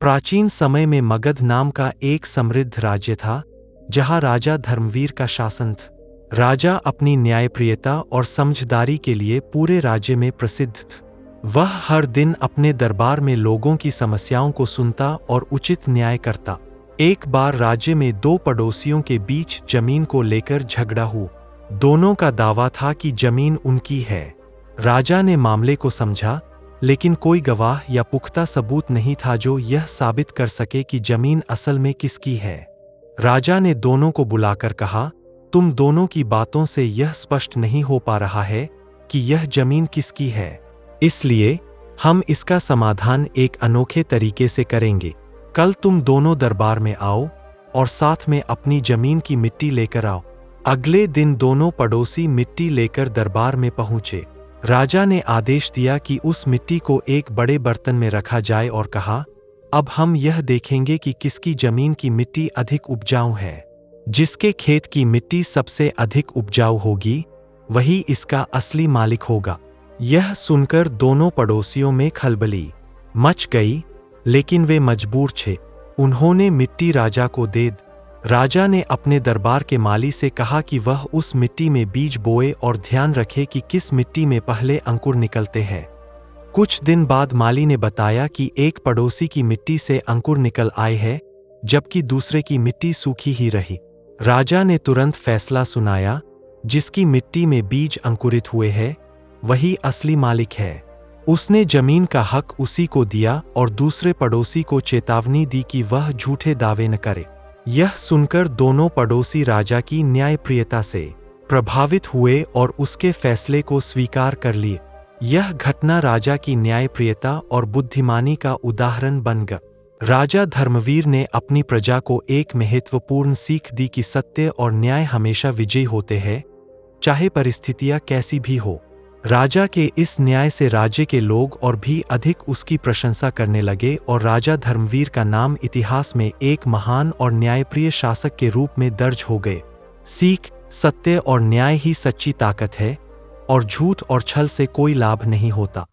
प्राचीन समय में मगध नाम का एक समृद्ध राज्य था, जहां राजा धर्मवीर का शासन था। राजा अपनी न्यायप्रियता और समझदारी के लिए पूरे राज्य में प्रसिद्ध था। वह हर दिन अपने दरबार में लोगों की समस्याओं को सुनता और उचित न्याय करता। एक बार राज्य में दो पड़ोसियों के बीच जमीन को लेकर झगड़ा हुआ। दोनों का दावा था कि जमीन उनकी है। राजा ने मामले को समझा, लेकिन कोई गवाह या पुख्ता सबूत नहीं था जो यह साबित कर सके कि जमीन असल में किसकी है। राजा ने दोनों को बुलाकर कहा, तुम दोनों की बातों से यह स्पष्ट नहीं हो पा रहा है कि यह जमीन किसकी है, इसलिए हम इसका समाधान एक अनोखे तरीके से करेंगे। कल तुम दोनों दरबार में आओ और साथ में अपनी जमीन की मिट्टी लेकर आओ। अगले दिन दोनों पड़ोसी मिट्टी लेकर दरबार में पहुंचे। राजा ने आदेश दिया कि उस मिट्टी को एक बड़े बर्तन में रखा जाए और कहा, अब हम यह देखेंगे कि किसकी जमीन की मिट्टी अधिक उपजाऊ है। जिसके खेत की मिट्टी सबसे अधिक उपजाऊ होगी, वही इसका असली मालिक होगा। यह सुनकर दोनों पड़ोसियों में खलबली मच गई, लेकिन वे मजबूर थे। उन्होंने मिट्टी राजा को दे दी। राजा ने अपने दरबार के माली से कहा कि वह उस मिट्टी में बीज बोए और ध्यान रखे कि किस मिट्टी में पहले अंकुर निकलते हैं। कुछ दिन बाद माली ने बताया कि एक पड़ोसी की मिट्टी से अंकुर निकल आए हैं, जबकि दूसरे की मिट्टी सूखी ही रही। राजा ने तुरंत फैसला सुनाया, जिसकी मिट्टी में बीज अंकुरित हुए हैं, वही असली मालिक है। उसने जमीन का हक उसी को दिया और दूसरे पड़ोसी को चेतावनी दी कि वह झूठे दावे न करे। यह सुनकर दोनों पड़ोसी राजा की न्यायप्रियता से प्रभावित हुए और उसके फैसले को स्वीकार कर लिए। यह घटना राजा की न्यायप्रियता और बुद्धिमानी का उदाहरण बन गया। राजा धर्मवीर ने अपनी प्रजा को एक महत्वपूर्ण सीख दी कि सत्य और न्याय हमेशा विजयी होते हैं, चाहे परिस्थितियां कैसी भी हो। राजा के इस न्याय से राज्य के लोग और भी अधिक उसकी प्रशंसा करने लगे और राजा धर्मवीर का नाम इतिहास में एक महान और न्यायप्रिय शासक के रूप में दर्ज हो गए। सीख, सत्य और न्याय ही सच्ची ताकत है और झूठ और छल से कोई लाभ नहीं होता।